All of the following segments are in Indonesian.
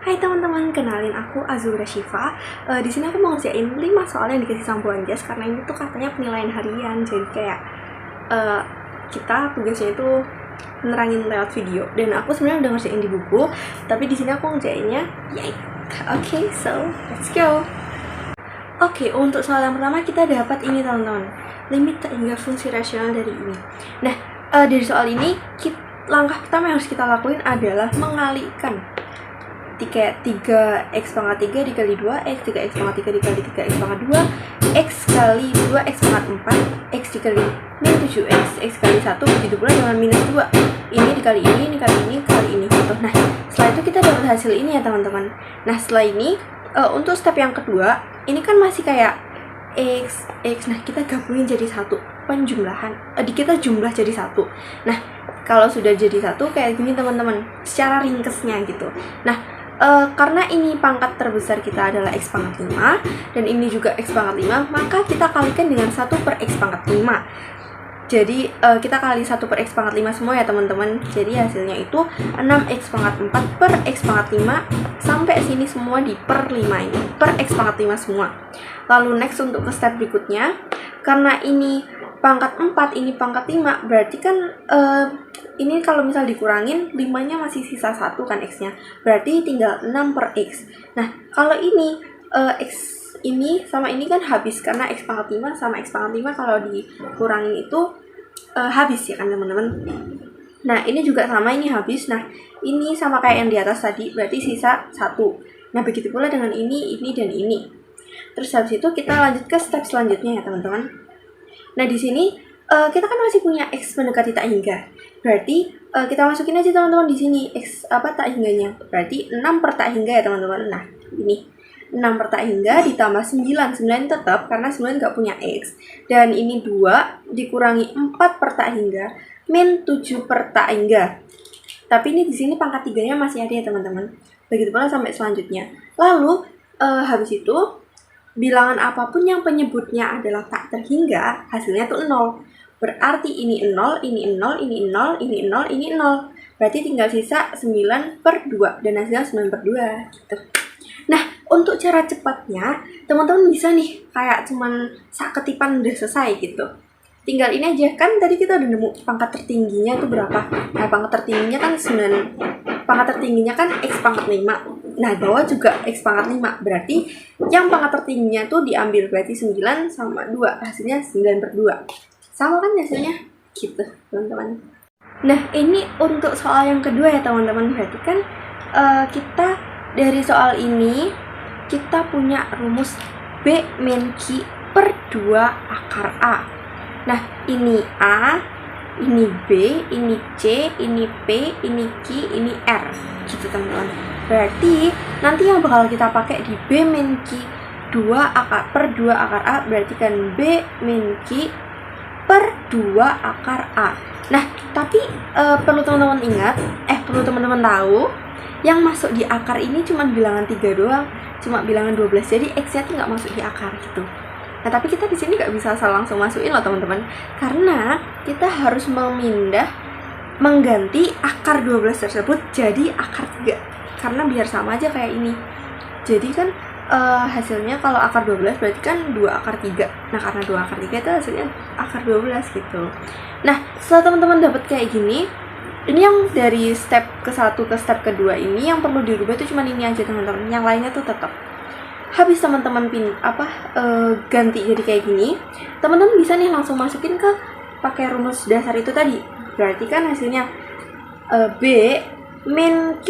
Hai teman-teman, kenalin aku Azura Syifa. Di sini aku mau ngerjain 5 soal yang dikasih sama Bu Anjas karena ini tuh katanya penilaian harian. Jadi kayak kita tugasnya itu menerangin lewat video. Dan aku sebenarnya udah ngerjain di buku, tapi di sini aku ngerjainnya yay. Oke, so let's go. Oke, untuk soal yang pertama kita dapat ini teman-teman, limit tak hingga fungsi rasional dari ini. Nah, dari soal ini langkah pertama yang harus kita lakuin adalah mengalihkan 3x pangkat 3 dikali 2x, 3x pangkat 3 dikali 3x pangkat 2, x kali 2x pangkat 4, x dikali min 7x, x kali 1, begitu pula dengan minus 2. Ini dikali ini kali ini, kali ini gitu. Nah, setelah itu kita dapat hasil ini ya teman-teman. Nah, setelah ini untuk step yang kedua, ini kan masih kayak x. Nah, kita gabungin jadi satu. Penjumlahan, kita jumlah jadi satu. Nah, kalau sudah jadi satu kayak gini teman-teman, secara ringkesnya gitu. Nah, karena ini pangkat terbesar kita adalah x pangkat 5 dan ini juga x pangkat 5, maka kita kalikan dengan 1 per x pangkat 5. Jadi kita kali 1 per x pangkat 5 semua ya teman-teman. Jadi hasilnya itu 6x pangkat 4 per x pangkat 5 sampai sini semua di per 5 ini, per x pangkat 5 semua. Lalu next untuk ke step berikutnya, karena ini pangkat 4, ini pangkat 5, berarti kan ini kalau misal dikurangin 5-nya masih sisa 1 kan x-nya, berarti tinggal 6 per x. Nah, kalau ini x ini sama ini kan habis, karena x pangkat 5 sama x pangkat 5 kalau dikurangin itu habis ya kan teman-teman. Nah, ini juga sama, ini habis. Nah, ini sama kayak yang di atas tadi, berarti sisa 1. Nah, begitu pula dengan ini dan ini. Terus habis itu kita lanjut ke step selanjutnya ya teman-teman. Nah, di sini kita kan masih punya x mendekati tak hingga. Berarti kita masukin aja teman-teman di sini x tak hingganya. Berarti 6 per tak hingga ya teman-teman. Nah, ini 6 per tak hingga ditambah 9 tetap karena 9 nggak punya x. Dan ini 2 dikurangi 4 per tak hingga min 7 per tak hingga. Tapi ini di sini pangkat 3-nya masih ada ya teman-teman. Begitu pula sampai selanjutnya. Lalu habis itu bilangan apapun yang penyebutnya adalah tak terhingga, hasilnya tuh 0. Berarti ini 0, ini 0, ini 0, ini 0, ini 0. Berarti tinggal sisa 9 per 2 dan hasilnya 9 per 2 gitu. Nah, untuk cara cepatnya, teman-teman bisa nih kayak cuman sak ketipan udah selesai gitu. Tinggal ini aja, kan tadi kita udah nemu pangkat tertingginya itu berapa. Nah, pangkat tertingginya kan 9. Pangkat tertingginya kan x pangkat 5. Nah, bawah juga x pangkat 5. Berarti yang pangkat tertingginya tuh diambil, berarti 9 sama 2. Hasilnya 9 per 2. Sama kan hasilnya? Gitu, teman-teman. Nah, ini untuk soal yang kedua ya, teman-teman. Berarti kan kita dari soal ini, kita punya rumus B min Q per 2 akar A. Nah, ini A, ini B, ini C, ini P, ini Q, ini R. Gitu, teman-teman. Berarti nanti yang bakal kita pakai di B min Q 2 akar per 2 akar A, berarti kan B min Q per 2 akar A. Nah, tapi perlu teman-teman ingat, perlu teman-teman tahu, yang masuk di akar ini cuma bilangan 3 doang, cuma bilangan 12. Jadi X-nya tuh nggak masuk di akar gitu. Nah, tapi kita di sini nggak bisa asal langsung masukin loh teman-teman, karena kita harus mengganti akar 12 tersebut jadi akar 3. Karena biar sama aja kayak ini. Jadi kan hasilnya kalau akar 12 berarti kan 2 akar 3. Nah, karena 2 akar 3 itu hasilnya akar 12 gitu. Nah, setelah teman-teman dapat kayak gini, ini yang dari step ke-1 ke step kedua ini yang perlu dirubah itu cuma ini aja teman-teman. Yang lainnya tuh tetap. Habis teman-teman ganti jadi kayak gini, teman-teman bisa nih langsung masukin ke pakai rumus dasar itu tadi. Berarti kan hasilnya B min Q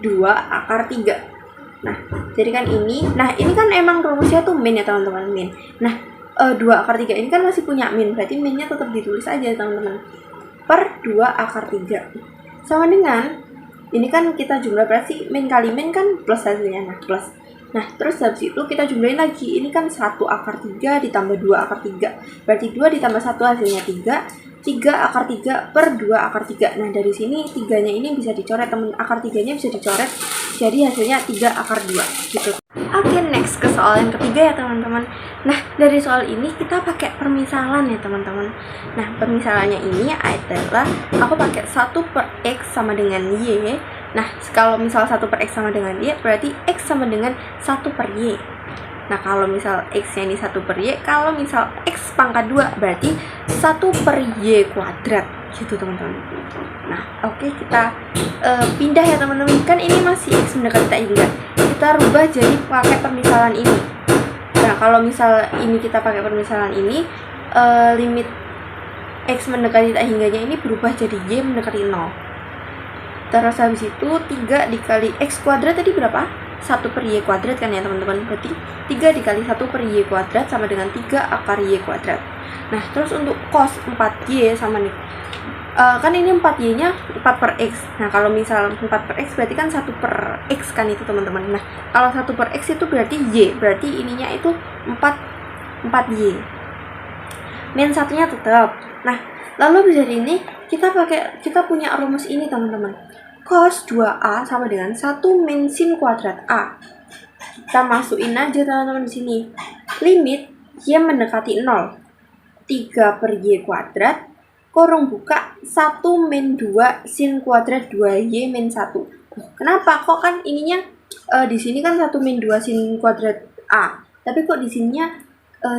2 akar 3. Nah, jadi kan ini kan emang rumusnya tuh min ya teman-teman, min. Nah, 2 akar 3 ini kan masih punya min, berarti minnya tetap ditulis aja teman-teman. Per 2 akar 3. Sama dengan, ini kan kita jumlah, berarti min kali min kan plus hasilnya, nah plus. Nah, terus habis itu kita jumlahin lagi, ini kan 1 akar 3 ditambah 2 akar 3. Berarti 2 ditambah 1 hasilnya 3. 3 akar 3 per 2 akar 3. Nah, dari sini 3-nya ini bisa dicoret, akar 3-nya bisa dicoret, jadi hasilnya 3 akar 2 gitu. Oke, next ke soal yang ketiga ya teman-teman. Nah, dari soal ini kita pakai permisalan ya teman-teman. Nah, permisalannya ini adalah aku pakai 1 per X sama dengan Y Nah, kalau misal 1 per X sama dengan Y, berarti X sama dengan 1 per Y. Nah, kalau misal X-nya ini 1 per Y, kalau misal X pangkat 2, berarti 1 per Y kuadrat. Gitu, teman-teman. Nah, oke, kita pindah ya, teman-teman. Kan ini masih X mendekati tak hingga. Kita rubah jadi pakai permisalan ini. Nah, kalau misal ini kita pakai permisalan ini, limit X mendekati tak hingganya ini berubah jadi Y mendekati 0. Terus habis itu 3 dikali X kuadrat tadi berapa? 1 per Y kuadrat kan ya, teman-teman. Berarti 3 dikali 1 per Y kuadrat sama dengan 3 akar Y kuadrat. Nah, terus untuk cos 4Y sama nih, kan ini 4Y nya 4 per X. Nah, kalau misal 4 per X berarti kan 1 per X kan itu, teman-teman. Nah, kalau 1 per X itu berarti Y, berarti ininya itu 4Y. Min satunya tetap. Nah, lalu bisa ini kita punya rumus ini, teman-teman. Cos 2A sama dengan 1 min sin kuadrat A. Kita masukin aja, teman-teman, di sini. Limit Y mendekati 0. 3 per Y kuadrat kurung buka 1 min 2 sin kuadrat 2Y min 1. Kenapa? Kok kan ininya di sini kan 1 min 2 sin kuadrat A. Tapi kok di sininya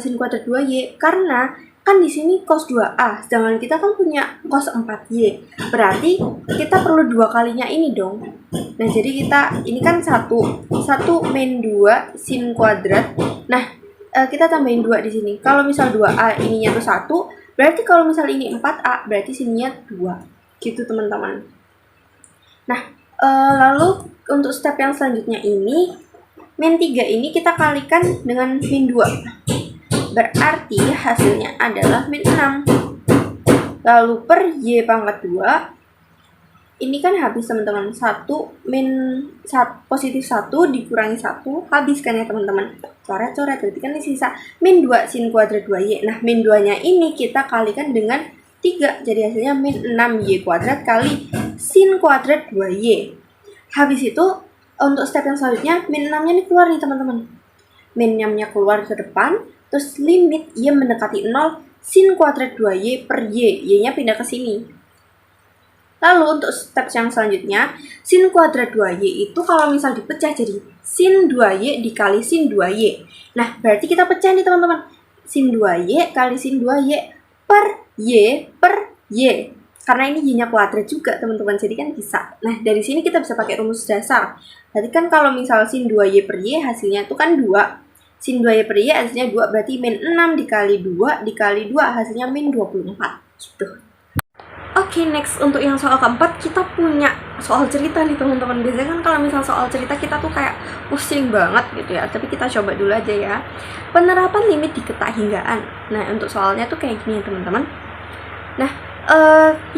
sin kuadrat 2Y? Karena kan di sini cos 2A, sedangkan kita kan punya cos 4Y. Berarti kita perlu 2 kalinya ini dong. Nah, jadi ini kan 1 min 2 sin kuadrat. Nah, kita tambahin 2 di sini. Kalau misal 2A ininya tuh 1, berarti kalau misal ini 4A, berarti sininya 2. Gitu, teman-teman. Nah, lalu untuk step yang selanjutnya ini, min 3 ini kita kalikan dengan min 2. Berarti hasilnya adalah min 6. Lalu per Y pangkat 2, ini kan habis, teman-teman. 1 min positif 1 dikurangi 1, habis kan ya, teman-teman. Coret-coret, berarti kan ini sisa min 2 sin kuadrat 2Y. Nah, min 2 nya ini kita kalikan dengan 3, jadi hasilnya min 6Y kuadrat kali sin kuadrat 2Y. Habis itu untuk step yang selanjutnya, min 6 nya ini keluar nih, teman-teman. Min 6 nya keluar ke depan. Terus limit Y mendekati 0 sin kuadrat 2Y per Y. Y-nya pindah ke sini. Lalu untuk step yang selanjutnya, sin kuadrat 2Y itu kalau misal dipecah jadi sin 2Y dikali sin 2Y. Nah, berarti kita pecah nih, teman-teman. Sin 2Y kali sin 2Y per Y per Y. Karena ini Y-nya kuadrat juga, teman-teman. Jadi kan bisa. Nah, dari sini kita bisa pakai rumus dasar. Berarti kan kalau misal sin 2Y per Y hasilnya itu kan 2. Sin 2Y per Y hasilnya 2, berarti min 6 dikali 2 dikali 2 hasilnya min 24. Gitu. Oke, next untuk yang soal keempat, kita punya soal cerita nih, teman-teman. Biasanya kan kalau misal soal cerita kita tuh kayak pusing banget gitu ya. Tapi kita coba dulu aja ya. Penerapan limit di ketahinggaan. Nah, untuk soalnya tuh kayak gini ya, teman-teman. Nah,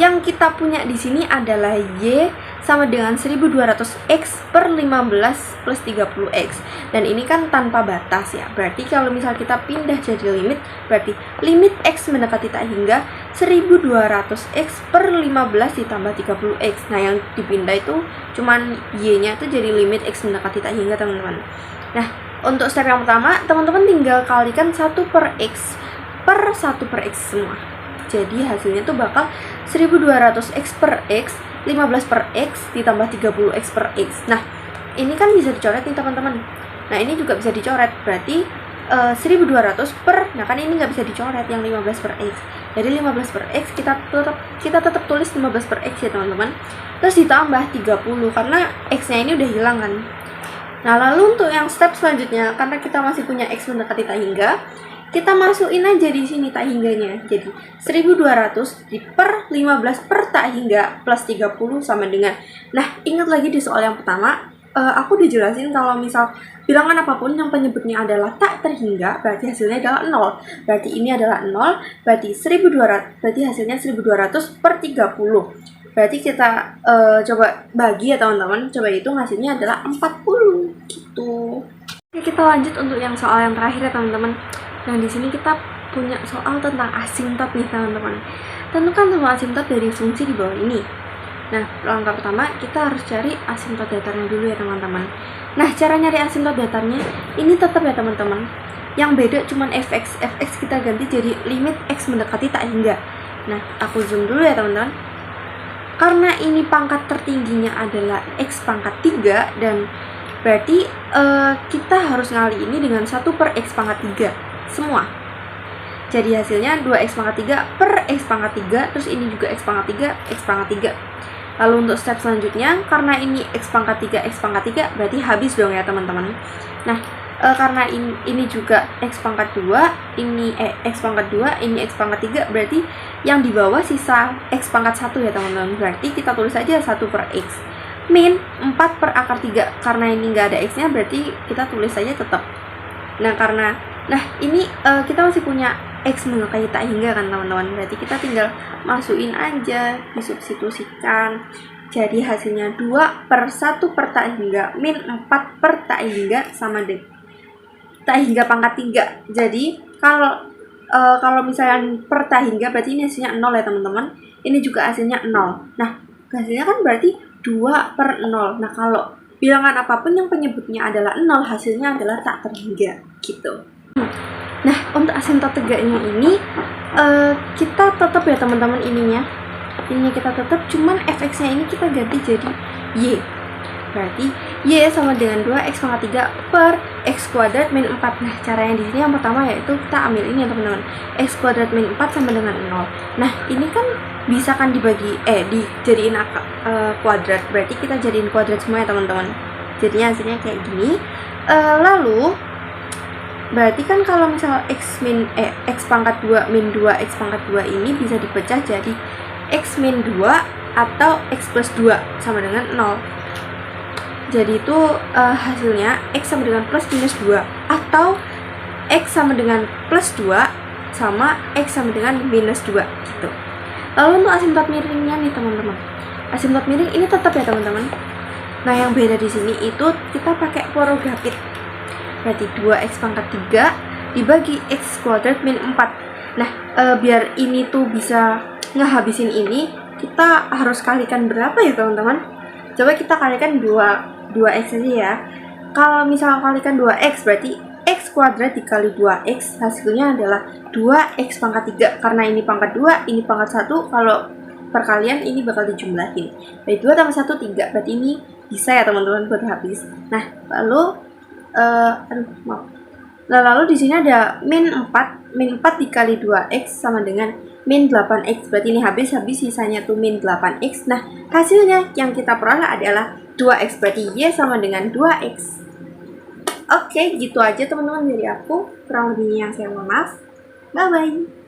yang kita punya di sini adalah Y sama dengan 1200X per 15 plus 30X. Dan ini kan tanpa batas ya. Berarti kalau misal kita pindah jadi limit, berarti limit X mendekati tak hingga 1200X per 15 ditambah 30X. Nah, yang dipindah itu cuman Y-nya itu jadi limit X mendekati tak hingga, teman-teman. Nah, untuk step yang pertama, teman-teman tinggal kalikan 1 per X per 1 per X semua. Jadi hasilnya tuh bakal 1200X per X, 15 per X, ditambah 30X per X. Nah, ini kan bisa dicoret nih, teman-teman. Nah, ini juga bisa dicoret. Berarti 1200 per, nah kan ini nggak bisa dicoret yang 15 per X. Jadi 15 per X kita tetap tulis 15 per X ya, teman-teman. Terus ditambah 30, karena X-nya ini udah hilang kan. Nah, lalu untuk yang step selanjutnya, karena kita masih punya X mendekati tak hingga, kita masukin aja di sini tak hingganya. Jadi 1200 per 15 per tak hingga plus 30 sama dengan. Nah, ingat lagi di soal yang pertama, aku udah jelasin kalau misal bilangan apapun yang penyebutnya adalah tak terhingga, berarti hasilnya adalah 0. Berarti ini adalah 0, berarti 1200, berarti hasilnya 1200 per 30. Berarti kita coba bagi ya, teman-teman. Coba hitung, hasilnya adalah 40 gitu. Oke, kita lanjut untuk yang soal yang terakhir ya, teman-teman. Nah, di sini kita punya soal tentang asimtot nih, teman-teman. Tentukan semua asimtot dari fungsi di bawah ini. Nah, langkah pertama kita harus cari asimtot datarnya dulu ya, teman-teman. Nah, cara nyari asimtot datarnya ini tetap ya, teman-teman. Yang beda cuman fx. Fx kita ganti jadi limit x mendekati tak hingga. Nah, aku zoom dulu ya, teman-teman. karena ini pangkat tertingginya adalah X pangkat 3, dan berarti kita harus ngali ini dengan 1 per X pangkat 3 semua. Jadi hasilnya 2X pangkat 3 per X pangkat 3, terus ini juga X pangkat 3, X pangkat 3. Lalu untuk step selanjutnya, karena ini X pangkat 3, X pangkat 3, berarti habis dong ya teman-teman. Nah, karena ini juga X pangkat 2, ini X pangkat 2, ini X pangkat 3, berarti yang di bawah sisa X pangkat 1 ya teman-teman. Berarti kita tulis aja 1 per X. Min 4 per akar 3, karena ini nggak ada X-nya, berarti kita tulis saja tetap. Nah, ini kita masih punya X menyukai tak hingga kan teman-teman, berarti kita tinggal masukin aja, disubstitusikan. Jadi hasilnya 2 per 1 per tak hingga min 4 per tak hingga sama dengan tak hingga pangkat 3. Jadi kalau misalnya per tak hingga, berarti ini hasilnya 0 ya teman-teman. Ini juga hasilnya 0. Nah, hasilnya kan berarti 2 per 0. Nah, kalau bilangan apapun yang penyebutnya adalah 0, hasilnya adalah tak terhingga gitu. Nah, untuk asintot tegaknya ini kita tetap ya teman-teman ininya. Ini kita tetap, cuman fx-nya ini kita ganti jadi y. Berarti y sama dengan 2x pangkat 3 per x kuadrat min 4. Nah, caranya di sini yang pertama yaitu kita ambil ini ya teman-teman. X kuadrat min 4 sama dengan 0. Nah, ini kan bisa kan dijadiin kuadrat. Berarti kita jadiin kuadrat semua ya teman-teman. Jadinya hasilnya kayak gini. Lalu berarti kan kalau misal x pangkat 2 min 2 x pangkat 2 ini bisa dipecah jadi x min 2 atau x plus 2 sama dengan 0. Jadi itu hasilnya x sama dengan plus minus 2 atau x sama dengan plus 2 sama x sama dengan minus 2 gitu. Lalu untuk asimtot miringnya nih teman-teman. Asimtot miring ini tetap ya teman-teman. Nah, yang beda di sini itu kita pakai porogapit. Berarti 2x pangkat 3 dibagi x kuadrat min 4. Nah, biar ini tuh bisa ngehabisin ini, kita harus kalikan berapa ya teman-teman? Coba kita kalikan 2x aja ya. Kalau misal kalikan 2x, berarti x kuadrat dikali 2x, hasilnya adalah 2x pangkat 3. Karena ini pangkat 2, ini pangkat 1, kalau perkalian ini bakal dijumlahin. Berarti 2 tambah 1, 3. Berarti ini bisa ya teman-teman buat habis. Nah, lalu di sini ada min 4 dikali 2x sama dengan min 8x. Berarti ini habis sisanya tuh min 8x. Nah, hasilnya yang kita peroleh adalah 2x. Berarti y sama dengan 2x. Oke, gitu aja teman-teman dari aku. Kurang lebihnya saya mohon maaf. Bye bye.